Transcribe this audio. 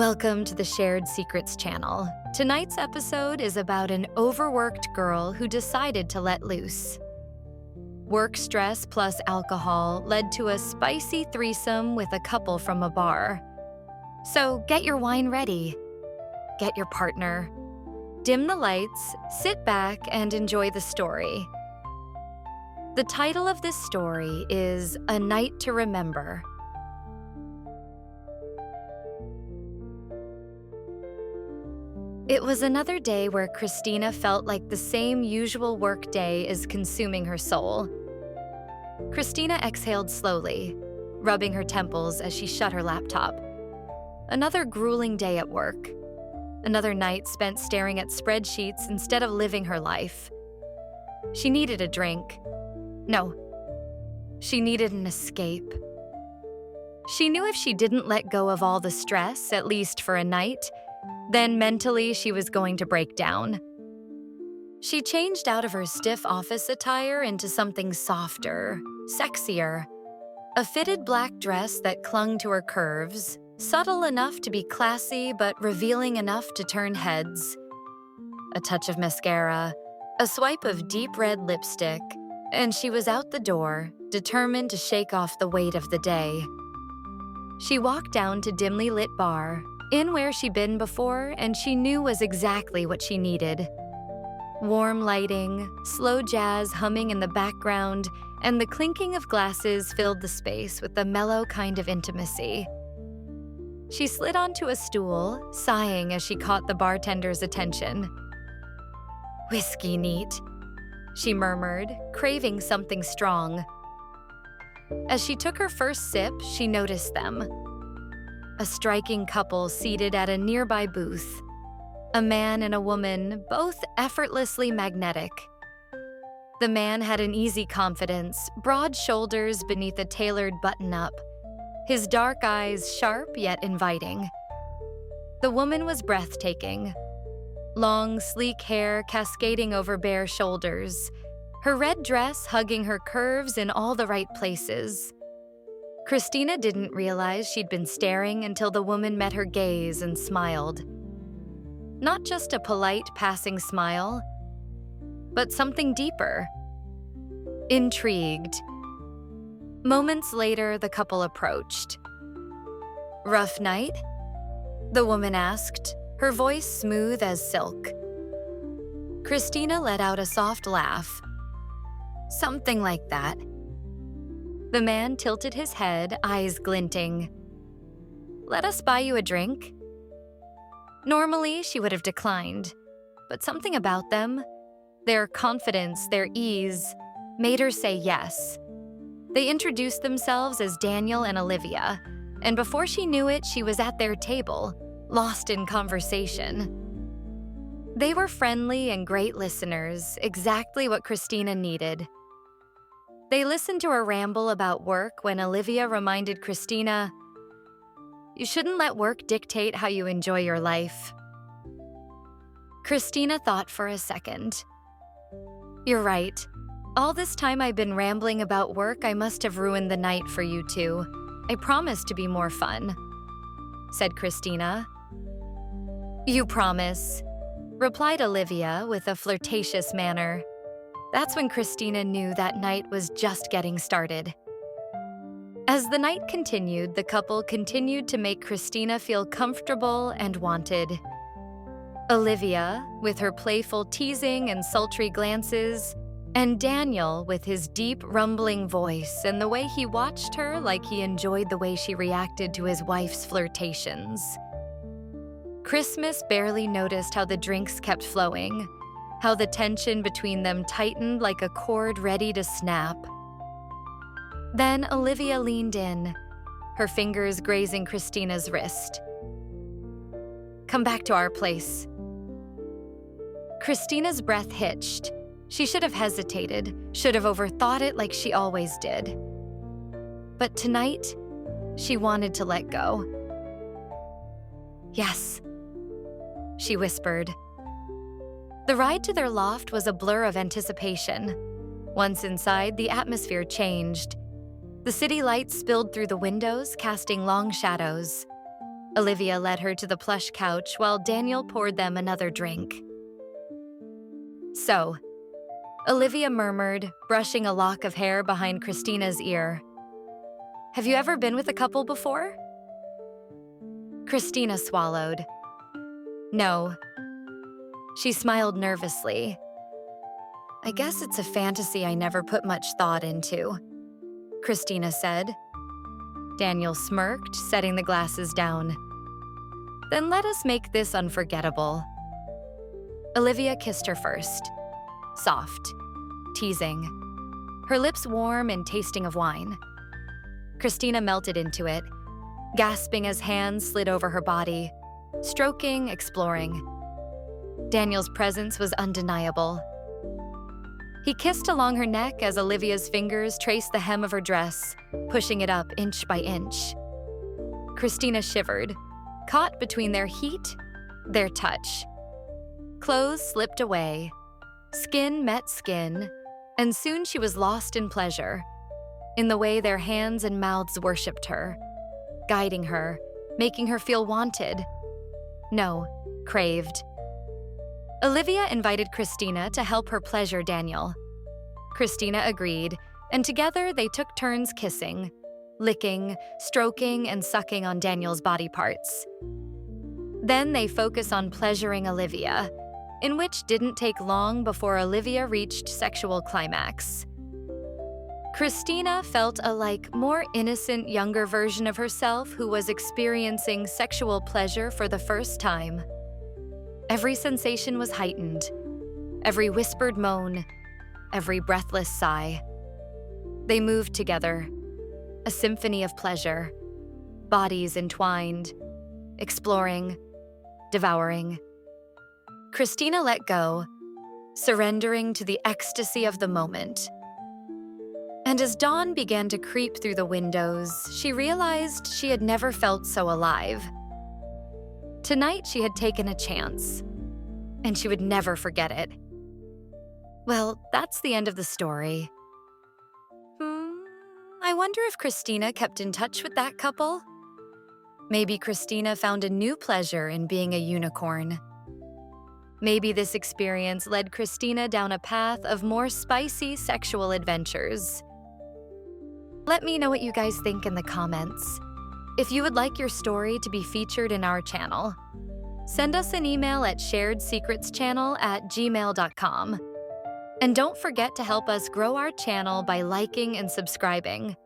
Welcome to the Shared Secrets channel. Tonight's episode is about an overworked girl who decided to let loose. Work stress plus alcohol led to a spicy threesome with a couple from a bar. So get your wine ready. Get your partner. Dim the lights, sit back, and enjoy the story. The title of this story is A Night to Remember. It was another day where Christina felt like the same usual work day is consuming her soul. Christina exhaled slowly, rubbing her temples as she shut her laptop. Another grueling day at work. Another night spent staring at spreadsheets instead of living her life. She needed a drink. No, she needed an escape. She knew if she didn't let go of all the stress, at least for a night, then mentally she was going to break down. She changed out of her stiff office attire into something softer, sexier. A fitted black dress that clung to her curves, subtle enough to be classy but revealing enough to turn heads. A touch of mascara, a swipe of deep red lipstick, and she was out the door, determined to shake off the weight of the day. She walked down to dimly lit bar, in where she'd been before and she knew was exactly what she needed. Warm lighting, slow jazz humming in the background, and the clinking of glasses filled the space with a mellow kind of intimacy. She slid onto a stool, sighing as she caught the bartender's attention. "Whiskey neat," she murmured, craving something strong. As she took her first sip, she noticed them. A striking couple seated at a nearby booth. A man and a woman, both effortlessly magnetic. The man had an easy confidence, broad shoulders beneath a tailored button-up, his dark eyes sharp yet inviting. The woman was breathtaking. Long, sleek hair cascading over bare shoulders, her red dress hugging her curves in all the right places. Christina didn't realize she'd been staring until the woman met her gaze and smiled. Not just a polite passing smile, but something deeper. Intrigued. Moments later, the couple approached. "Rough night?" the woman asked, her voice smooth as silk. Christina let out a soft laugh. "Something like that." The man tilted his head, eyes glinting. "Let us buy you a drink?" Normally, she would have declined, but something about them, their confidence, their ease, made her say yes. They introduced themselves as Daniel and Olivia, and before she knew it, she was at their table, lost in conversation. They were friendly and great listeners, exactly what Christina needed. They listened to her ramble about work when Olivia reminded Christina, "You shouldn't let work dictate how you enjoy your life." Christina thought for a second. "You're right. All this time I've been rambling about work, I must have ruined the night for you two. I promise to be more fun," said Christina. "You promise," replied Olivia with a flirtatious manner. That's when Christina knew that night was just getting started. As the night continued, the couple continued to make Christina feel comfortable and wanted. Olivia, with her playful teasing and sultry glances, and Daniel with his deep, rumbling voice and the way he watched her like he enjoyed the way she reacted to his wife's flirtations. Christmas barely noticed how the drinks kept flowing, how the tension between them tightened like a cord ready to snap. Then Olivia leaned in, her fingers grazing Christina's wrist. "Come back to our place." Christina's breath hitched. She should have hesitated, should have overthought it like she always did. But tonight, she wanted to let go. "Yes," she whispered. The ride to their loft was a blur of anticipation. Once inside, the atmosphere changed. The city lights spilled through the windows, casting long shadows. Olivia led her to the plush couch while Daniel poured them another drink. "So," Olivia murmured, brushing a lock of hair behind Christina's ear, "have you ever been with a couple before?" Christina swallowed. "No." She smiled nervously. "I guess it's a fantasy I never put much thought into," Christina said. Daniel smirked, setting the glasses down. "Then let us make this unforgettable." Olivia kissed her first. Soft, teasing, her lips warm and tasting of wine. Christina melted into it, gasping as hands slid over her body, stroking, exploring. Daniel's presence was undeniable. He kissed along her neck as Olivia's fingers traced the hem of her dress, pushing it up inch by inch. Christina shivered, caught between their heat, their touch. Clothes slipped away, skin met skin, and soon she was lost in pleasure, in the way their hands and mouths worshipped her, guiding her, making her feel wanted. No, craved. Olivia invited Christina to help her pleasure Daniel. Christina agreed, and together they took turns kissing, licking, stroking, and sucking on Daniel's body parts. Then they focus on pleasuring Olivia, in which didn't take long before Olivia reached sexual climax. Christina felt a more innocent younger version of herself who was experiencing sexual pleasure for the first time. Every sensation was heightened, every whispered moan, every breathless sigh. They moved together, a symphony of pleasure, bodies entwined, exploring, devouring. Christina let go, surrendering to the ecstasy of the moment. And as dawn began to creep through the windows, she realized she had never felt so alive. Tonight she had taken a chance, and she would never forget it. Well, that's the end of the story. I wonder if Christina kept in touch with that couple? Maybe Christina found a new pleasure in being a unicorn. Maybe this experience led Christina down a path of more spicy sexual adventures. Let me know what you guys think in the comments. If you would like your story to be featured in our channel, send us an email at sharedsecretschannel@gmail.com. And don't forget to help us grow our channel by liking and subscribing.